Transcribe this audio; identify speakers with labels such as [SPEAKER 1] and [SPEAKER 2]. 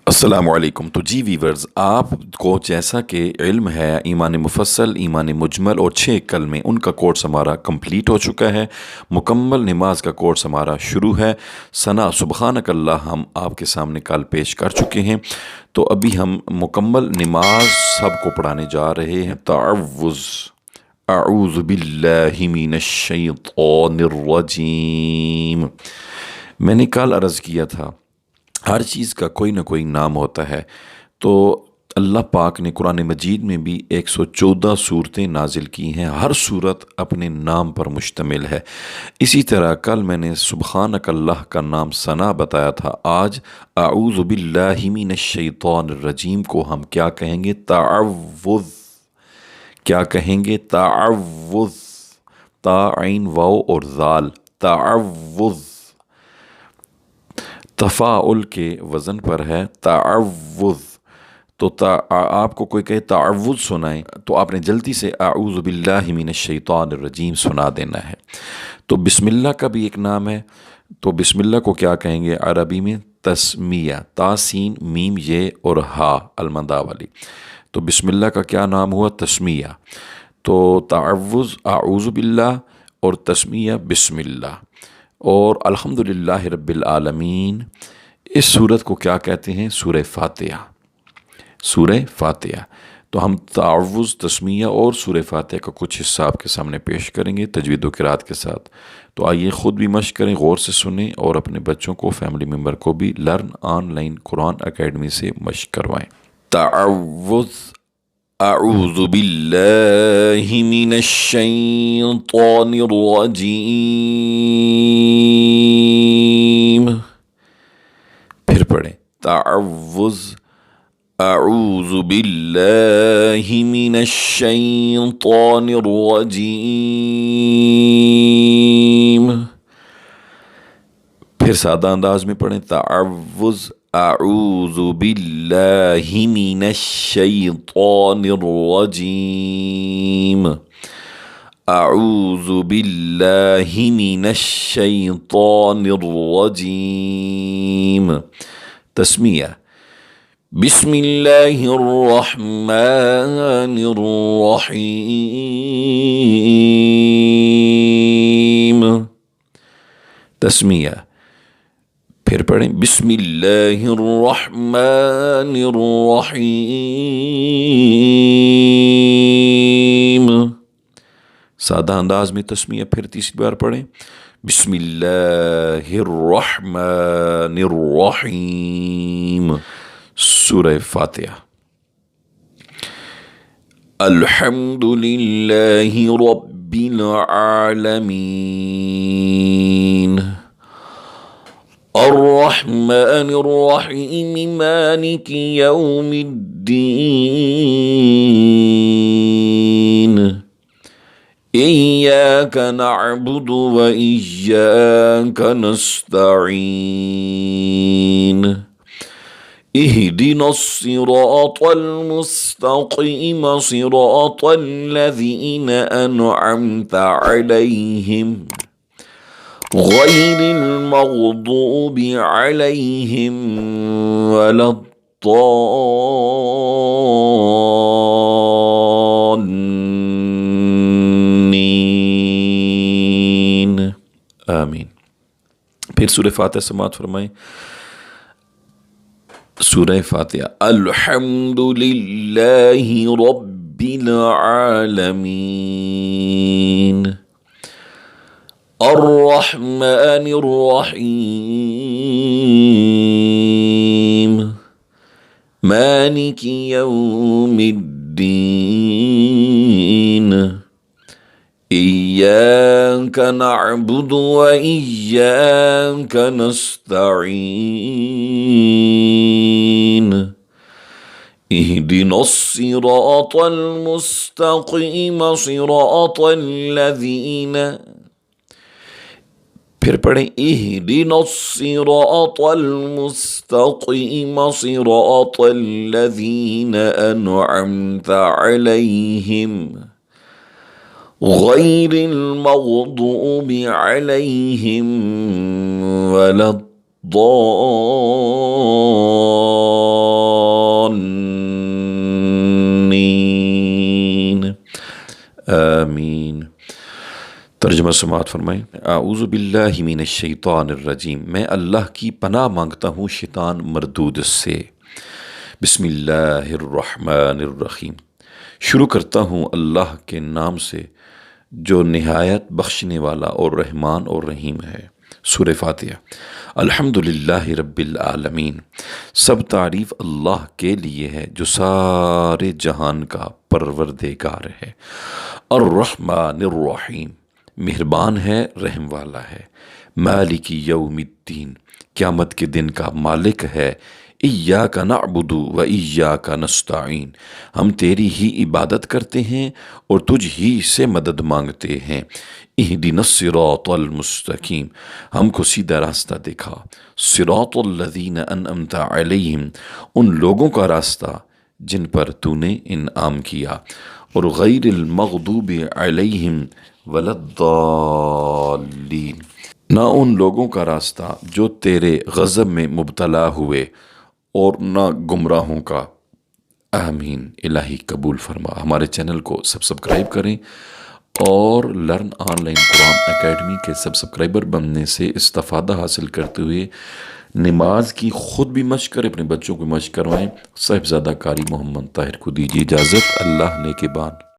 [SPEAKER 1] السلام علیکم۔ تو جی ویورز، آپ کو جیسا کہ علم ہے ایمان مفصل، ایمان مجمل اور 6 کلمے، ان کا کورس ہمارا کمپلیٹ ہو چکا ہے۔ مکمل نماز کا کورس ہمارا شروع ہے۔ ثنا سبحانک اللہ ہم آپ کے سامنے کل پیش کر چکے ہیں۔ تو ابھی ہم مکمل نماز سب کو پڑھانے جا رہے ہیں۔ تعوذ، اعوذ باللہ من الشیطان الرجیم۔ میں نے کل عرض کیا تھا ہر چیز کا کوئی نہ کوئی نام ہوتا ہے، تو اللہ پاک نے قرآن مجید میں بھی 114 صورتیں نازل کی ہیں، ہر صورت اپنے نام پر مشتمل ہے۔ اسی طرح کل میں نے سبحانک اللہ کا نام ثنا بتایا تھا، آج اعوذ باللہ من الشیطان الرجیم کو ہم کیا کہیں گے؟ تعوذ۔ کیا کہیں گے؟ تعوذ، تا عین واو اور ذال، تعوذ تفاعل کے وزن پر ہے، تعوذ۔ تو آپ کو کوئی کہے تعوذ سنائیں تو آپ نے جلدی سے اعوذ باللہ من الشیطان الرجیم سنا دینا ہے۔ تو بسم اللہ کا بھی ایک نام ہے، تو بسم اللہ کو کیا کہیں گے عربی میں؟ تسمیہ، تا سین میم یہ اور ہا المدہ والی۔ تو بسم اللہ کا کیا نام ہوا؟ تسمیہ۔ تو تعوذ اعوذ باللہ اور تسمیہ بسم اللہ، اور الحمدللہ رب العالمین۔ اس سورت کو کیا کہتے ہیں؟ سورہ فاتحہ، سورہ فاتحہ۔ تو ہم تعوذ، تسمیہ اور سورہ فاتحہ کا کچھ حصہ آپ کے سامنے پیش کریں گے تجوید و قرات کے ساتھ۔ تو آئیے خود بھی مشق کریں، غور سے سنیں، اور اپنے بچوں کو، فیملی ممبر کو بھی learn on line Quran academy سے مشق کروائیں۔ تعوذ، اعوذ باللہ من الشیطان الرجیم۔ پھر پڑھیں تعوذ، اعوذ باللہ من الشیطان الرجیم۔ پھر سادہ انداز میں پڑھیں تعوذ، اعوذ باللہ من الشیطان الرجیم، اعوذ باللہ من الشیطان الرجیم۔ تسمیہ، بسم اللہ الرحمن الرحیم۔ تسمیہ، پھر پڑھیں بسم اللہ الرحمن الرحیم۔ سادہ انداز میں تسمیہ پھر تیسری بار پڑھیں بسم اللہ الرحمن الرحیم۔ سورہ فاتحہ۔ الحمد للہ رب العالمین، الرحمن الرحیم، مالک یوم الدین، ایاک نعبد و ایاک نستعین، اہدنا الصراط المستقیم، صراط الذین انعمت علیہم، غیر المغضوب علیہم ولا الضالین، آمین۔ پھر سورہ فاتحہ سماعت فرمائیں۔ سورہ فاتحہ۔ الحمد للہ رب العالمین، الرحمن الرحیم، مالک یوم الدین، ایاک نعبد و ایاک نستعین، اہدنا الصراط المستقیم، صراط الذین، پھر پڑھیں اہدنا الصراط المستقیم، صراط الذین انعمت علیہم، غیر المغضوب علیہم ولا الضالین، ترجمہ سماعت فرمائیں۔ اعوذ باللہ من الشیطان الرجیم، میں اللہ کی پناہ مانگتا ہوں شیطان مردود سے۔ بسم اللہ الرحمن الرحیم، شروع کرتا ہوں اللہ کے نام سے جو نہایت بخشنے والا اور رحمان اور رحیم ہے۔ سورہ فاتحہ۔ الحمدللہ رب العالمین، سب تعریف اللہ کے لیے ہے جو سارے جہان کا پروردگار ہے۔ الرحمن الرحیم، مہربان ہے رحم والا ہے۔ مالک یوم الدین، قیامت کے دن کا مالک ہے۔ ایاک نعبد و ایاک نستعین، ہم تیری ہی عبادت کرتے ہیں اور تجھ ہی سے مدد مانگتے ہیں۔ اہدنا الصراط المستقیم، ہم کو سیدھا راستہ دکھا۔ صراط الذین انعمت علیہم، ان لوگوں کا راستہ جن پر تو نے انعام کیا، اور غیر المغضوب علیہم ولا الضالین، نہ ان لوگوں کا راستہ جو تیرے غضب میں مبتلا ہوئے اور نہ گمراہوں کا۔ آمین۔ الہی قبول فرما۔ ہمارے چینل کو سبسکرائب کریں اور learn on line Quran academy کے سبسکرائبر بننے سے استفادہ حاصل کرتے ہوئے نماز کی خود بھی مشق کریں، اپنے بچوں کو مشق کروائیں۔ صاحبزادہ قاری محمد طاہر کو دیجیے اجازت۔ اللہ نے کے بان۔